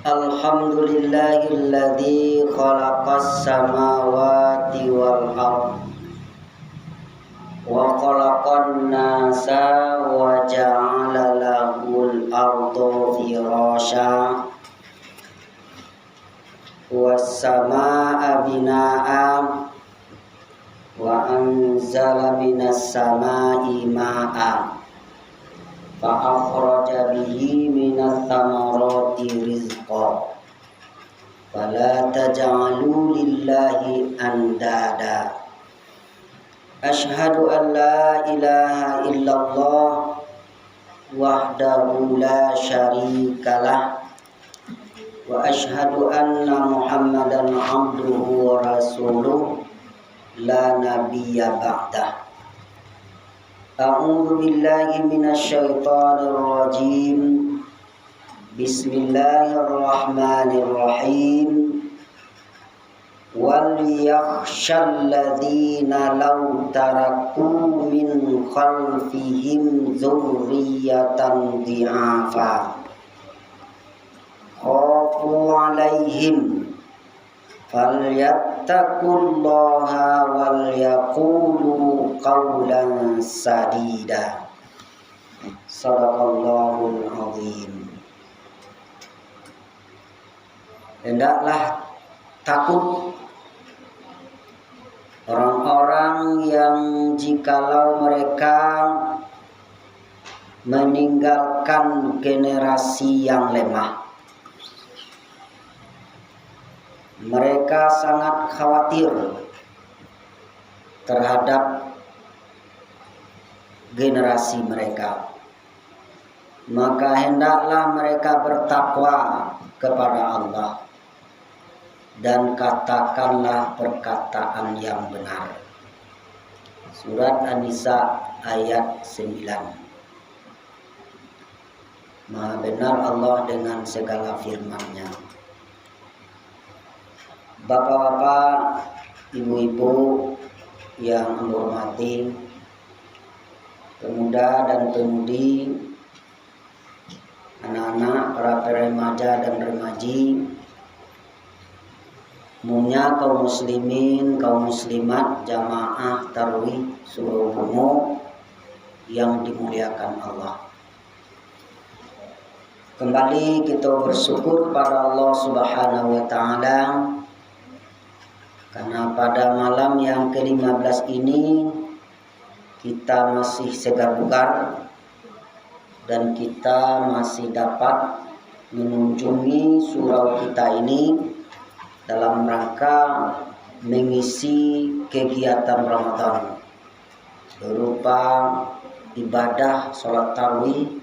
Alhamdulillahilladzi khalaqas samawati wal ardh wa khalaqan nasa wa ja'ala lahul arda firasya was samaa binaa wa anzala minas samai ma'a fa akhraja bihi minats thamarati rizqa fala taj'alu lillahi andada. Asyhadu an la ilaha illallah wahdahu la syarikalah wa asyhadu anna Muhammadan abduhu wa rasuluh la nabiyya ba'dah. A'udzu billahi minasyaitonir rajim. Bismillahirrahmanirrahim. Wal yakhshal ladzina law taraku min khalfihim dzurriyyatan dhi'afa khafu 'alaihim falyattaqullaha wal yaqulu qawlan sadida. Shadaqallahul azim. Hendaklah takut orang-orang yang jikalau mereka meninggalkan generasi yang lemah. Mereka sangat khawatir terhadap generasi mereka. Maka hendaklah mereka bertakwa kepada Allah dan katakanlah perkataan yang benar. Surat An-Nisa ayat 9. Maha benar Allah dengan segala firman-Nya. Bapak-bapak, ibu-ibu yang menghormati, pemuda dan pemudi, anak-anak, para remaja dan remaji, umumnya kaum muslimin, kaum muslimat, jamaah tarawih seluruh umum yang dimuliakan Allah. Kembali kita bersyukur pada Allah Subhanahu wa taala karena pada malam yang ke-15 ini kita masih segar bugar dan kita masih dapat mengunjungi surau kita ini dalam rangka mengisi kegiatan Ramadan berupa ibadah sholat tarawih,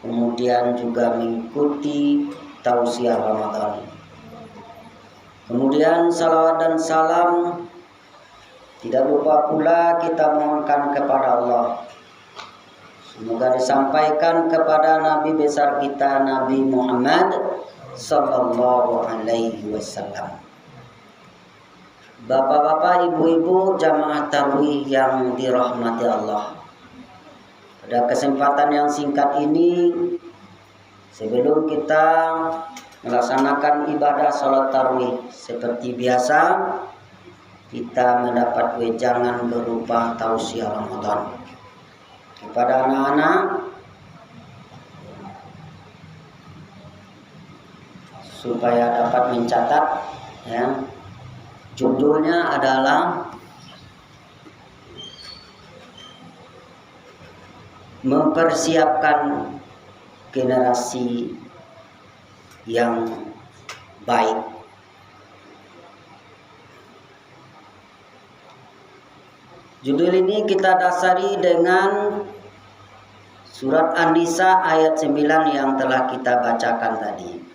kemudian juga mengikuti tausiah Ramadan. Kemudian salawat dan salam tidak lupa pula kita mohonkan kepada Allah. Semoga disampaikan kepada Nabi besar kita Nabi Muhammad sallallahu alaihi wasallam. Bapak-bapak, ibu-ibu, jamaah tarawih yang dirahmati Allah. Pada kesempatan yang singkat ini, sebelum kita melaksanakan ibadah sholat tarawih seperti biasa, kita mendapat wejangan berupa tausiah Ramadan kepada anak-anak supaya dapat mencatat, ya. Judulnya adalah mempersiapkan generasi yang baik. Judul ini kita dasari dengan surat An-Nisa ayat 9 yang telah kita bacakan tadi.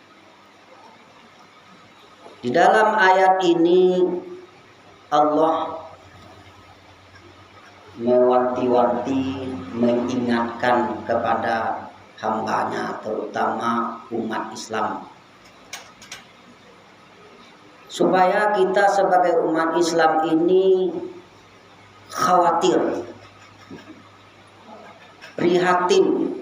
Di dalam ayat ini Allah mewanti-wanti, mengingatkan kepada hambanya, terutama umat Islam, supaya kita sebagai umat Islam ini khawatir prihatin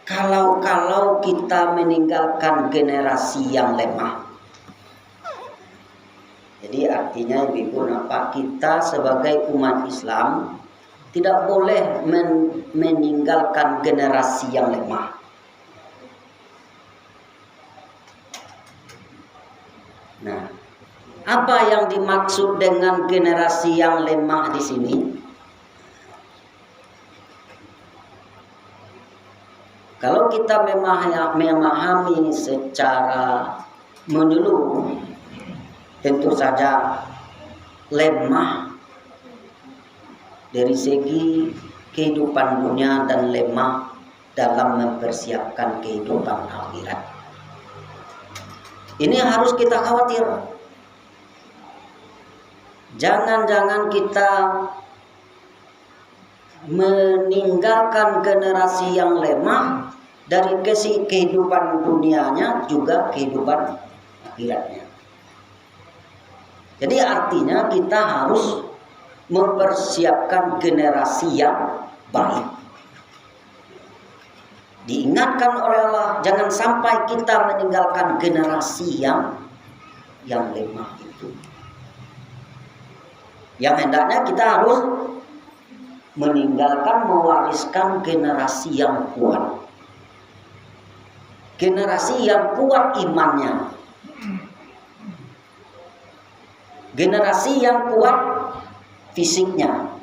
kalau kita meninggalkan generasi yang lemah. Jadi artinya ibu napa, kita sebagai umat Islam tidak boleh meninggalkan generasi yang lemah. Nah, apa yang dimaksud dengan generasi yang lemah di sini? Kalau kita memahami secara menyeluruh, tentu saja lemah dari segi kehidupan dunia dan lemah dalam mempersiapkan kehidupan akhirat. Ini harus kita khawatir. Jangan-jangan kita meninggalkan generasi yang lemah dari kehidupan dunianya juga kehidupan akhiratnya. Jadi artinya kita harus mempersiapkan generasi yang baik. Diingatkan oleh Allah, jangan sampai kita meninggalkan generasi yang lemah itu. Yang hendaknya kita harus meninggalkan, mewariskan generasi yang kuat. Generasi yang kuat imannya. Generasi yang kuat fisiknya.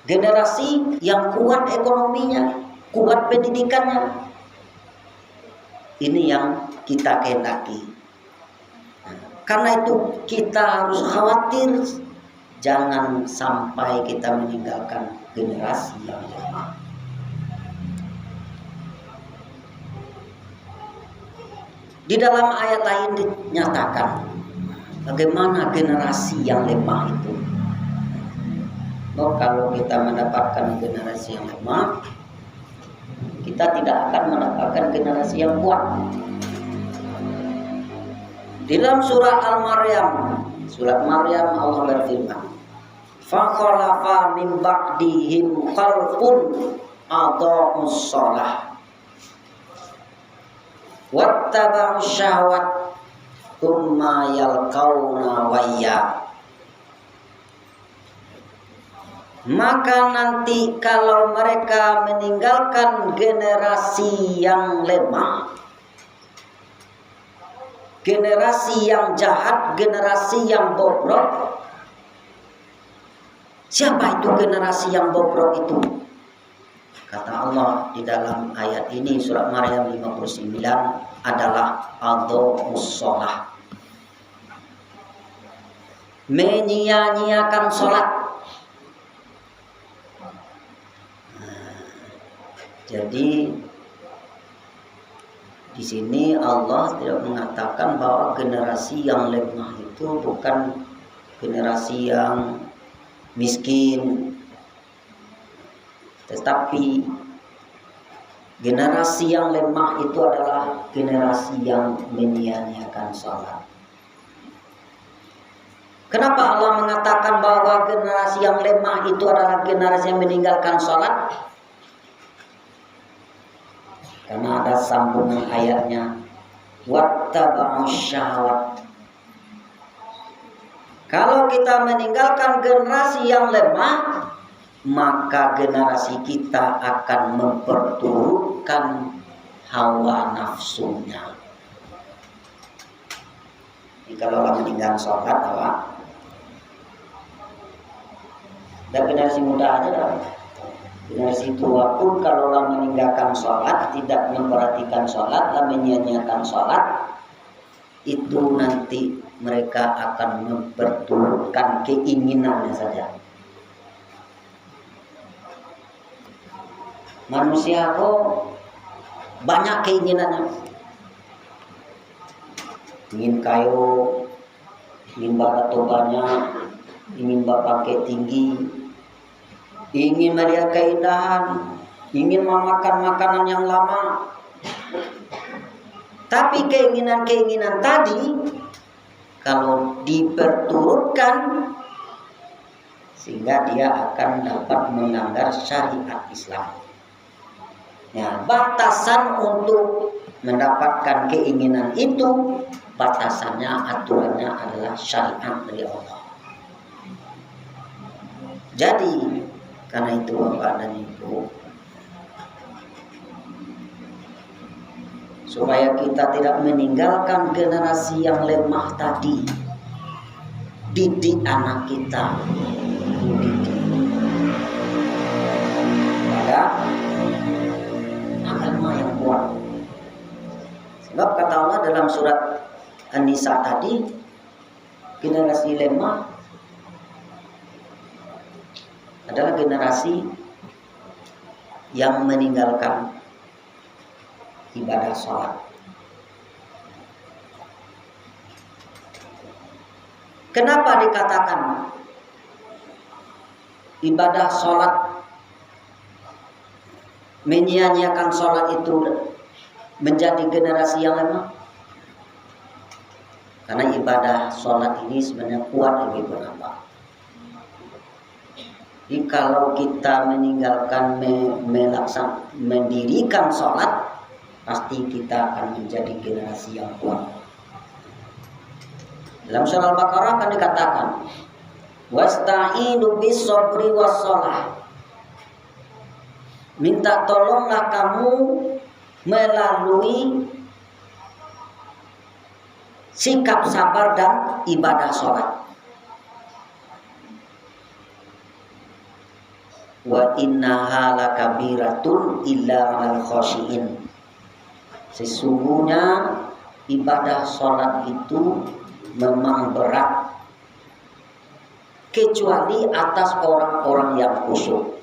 Generasi yang kuat ekonominya, kuat pendidikannya. Ini yang kita kehendaki. Karena itu kita harus khawatir jangan sampai kita meninggalkan generasi yang lemah. Di dalam ayat lain dinyatakan bagaimana generasi yang lemah itu. Kalau kita mendapatkan generasi yang lemah, kita tidak akan mendapatkan generasi yang kuat. Di dalam surah Al-Maryam, surat Maryam, Allah berfirman, "Fakhalafa min ba'dihim khalfun adha'us shalah wattaba'us syahwat tsumma yalqauna wayya." Maka nanti kalau mereka meninggalkan generasi yang lemah, generasi yang jahat, generasi yang bobrok. Siapa itu generasi yang bobrok itu? Kata Allah di dalam ayat ini, surat Maryam 59, adalah adha'us shalah. Menyia-nyiakan sholat. Jadi di sini Allah tidak mengatakan bahwa generasi yang lemah itu bukan generasi yang miskin, tetapi generasi yang lemah itu adalah generasi yang menyia-nyiakan sholat. Kenapa Allah mengatakan bahwa generasi yang lemah itu adalah generasi yang meninggalkan sholat? Karena ada sambungan ayatnya, wattaba'us syahwat. Kalau kita meninggalkan generasi yang lemah, maka generasi kita akan memperturutkan hawa nafsunya. Jadi kalau orang meninggalkan sholat, apa? Dan generasi muda aja dah. Generasi tua pun kalau orang meninggalkan sholat, tidak memperhatikan sholat, dan menyia-nyiakan sholat, itu nanti mereka akan memperturutkan keinginannya saja. Manusia kok banyak keinginannya. Ingin kaya, ingin bakat banyak, ingin pakai tinggi, ingin melihat keindahan, ingin memakan makanan yang lama. Tapi keinginan-keinginan tadi kalau diperturutkan sehingga dia akan dapat melanggar syariat Islam. Ya, batasan untuk mendapatkan keinginan itu, batasannya, aturannya adalah syariat dari Allah. Jadi karena itu Bapak dan Ibu, supaya kita tidak meninggalkan generasi yang lemah tadi, didik anak kita, didik pada agama yang kuat. Sebab kata Allah dalam surat An-Nisa tadi, generasi lemah adalah generasi yang meninggalkan ibadah sholat. Kenapa dikatakan ibadah sholat, menyia-nyiakan sholat itu menjadi generasi yang lemah? Karena ibadah sholat ini sebenarnya kuat lebih berapa. Jadi kalau kita meninggalkan mendirikan sholat, pasti kita akan menjadi generasi yang kuat. Dalam surah Al-Baqarah akan dikatakan, wasta'inu bis sabri was shalah. Minta tolonglah kamu melalui sikap sabar dan ibadah sholat. Wa innaha lakabiratun illa 'alal khashiin. Sesungguhnya ibadah sholat itu memang berat, kecuali atas orang-orang yang khusyuk.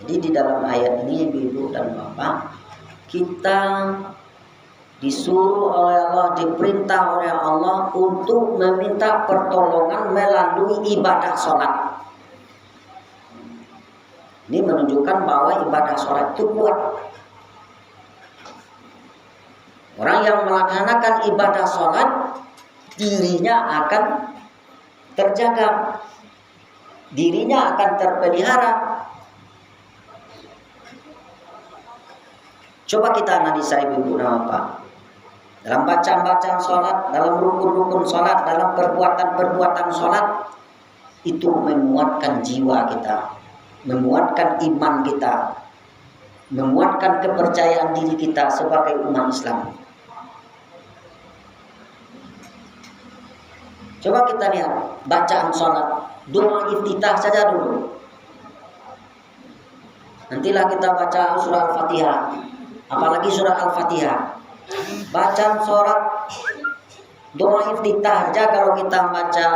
Jadi di dalam ayat ini Ibu dan Bapak, kita disuruh oleh Allah, diperintah oleh Allah untuk meminta pertolongan melalui ibadah sholat. Ini menunjukkan bahwa ibadah sholat itu kuat. Orang yang melaksanakan ibadah sholat, dirinya akan terjaga, dirinya akan terpelihara. Coba kita analisa Ibu dan Bapak. Dalam bacaan-bacaan sholat, dalam rukun-rukun sholat, dalam perbuatan-perbuatan sholat, itu menguatkan jiwa kita, menguatkan iman kita, menguatkan kepercayaan diri kita sebagai umat Islam. Coba kita lihat bacaan sholat, doa iftitah saja dulu. Nantilah kita baca surah Al-Fatihah, apalagi surah Al-Fatihah. Bacaan sholat, doa iftitah saja kalau kita baca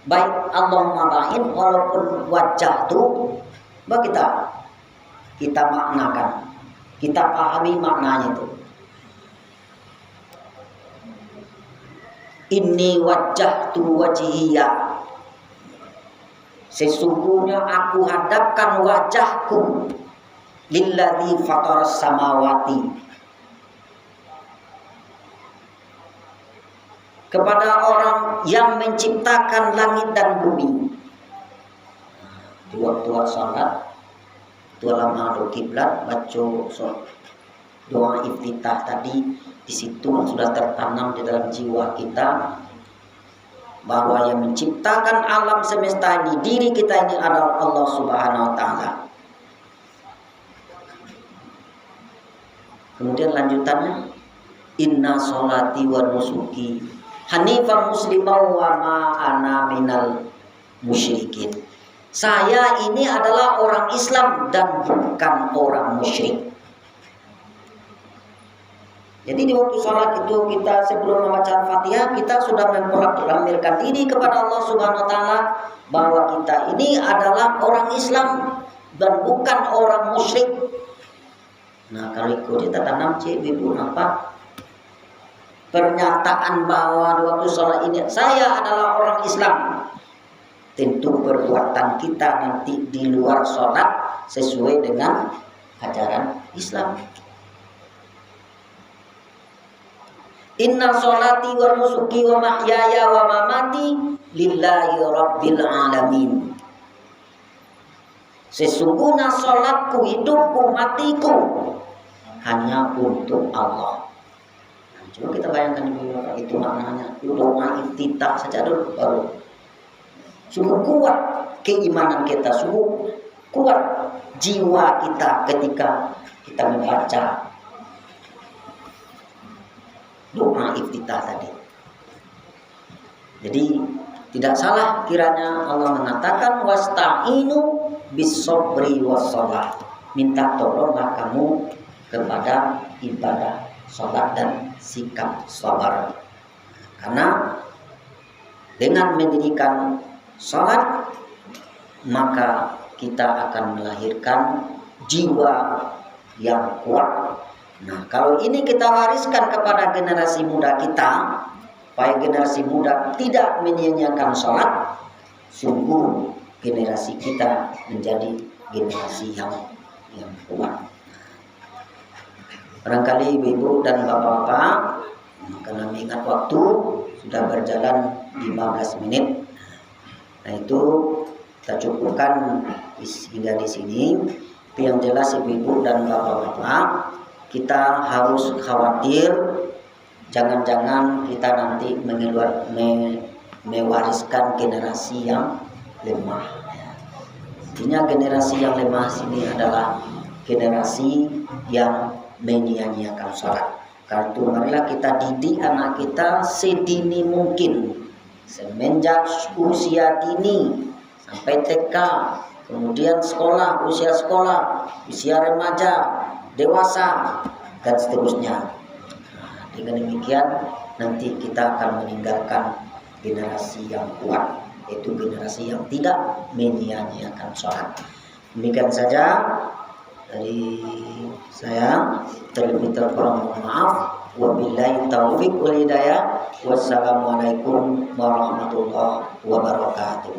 baik Allahumma ba'in walaupun wajah itu, kita maknakan, kita pahami maknanya itu. Inni wajjahtu wajhiya, sesungguhnya aku hadapkan wajahku lilladzi fataras samawati, kepada orang yang menciptakan langit dan bumi. Di waktu sholat, dalam menghadap kiblat, baca doa iftitah tadi, di situ sudah tertanam di dalam jiwa kita bahwa yang menciptakan alam semesta ini, diri kita ini adalah Allah Subhanahu wa taala. Kemudian lanjutannya, inna sholati wa nusuki hanifan muslimau wa ma ana minal musyrikin. Saya ini adalah orang Islam dan bukan orang musyrik. Jadi di waktu sholat itu kita sebelum membaca Al-Fatihah, kita sudah memproklamirkan diri kepada Allah Subhanahu wa taala bahwa kita ini adalah orang Islam dan bukan orang musyrik. Nah, kalau ikut kita tanam Ibu apa? Pernyataan bahwa di waktu sholat ini saya adalah orang Islam. Tentu perbuatan kita nanti di luar sholat sesuai dengan ajaran Islam. Inna sholati wa nusuki wa mahyaya wa mamati lillahi rabbil alamin. Sesungguhnya sholatku, hidupku, matiku hanya untuk Allah. Nah, coba kita bayangkan itu maknanya. Doa iftitah saja dulu baru. Sungguh kuat keimanan kita, sungguh kuat jiwa kita ketika kita membaca doa iftitah tadi. Jadi tidak salah kiranya Allah mengatakan wasta'inu bis-sabri was-shalah. Minta tolonglah kamu kepada ibadah salat dan sikap sabar. Karena dengan mendirikan salat maka kita akan melahirkan jiwa yang kuat. Nah, kalau ini kita wariskan kepada generasi muda kita, supaya generasi muda tidak menyia-nyiakan sholat, sungguh generasi kita menjadi generasi yang kuat. Barangkali ibu-ibu dan bapak-bapak, karena mengingat waktu sudah berjalan 15 menit, nah itu kita cukupkan hingga di sini. Tapi yang jelas ibu-ibu dan bapak-bapak, kita harus khawatir jangan-jangan kita nanti mewariskan generasi yang lemah. Artinya generasi yang lemah sini adalah generasi yang menyia-nyiakan sholat. Karena itu marilah kita didik anak kita sedini mungkin, semenjak usia dini sampai TK, kemudian sekolah, usia remaja, dewasa, dan seterusnya. Dengan demikian nanti kita akan meninggalkan generasi yang kuat, yaitu generasi yang tidak menyia-nyiakan sholat. Demikian saja dari saya, terlebih terkurang mohon maaf. Wabillahi taufiq wal hidayah. Wassalamualaikum warahmatullahi wabarakatuh.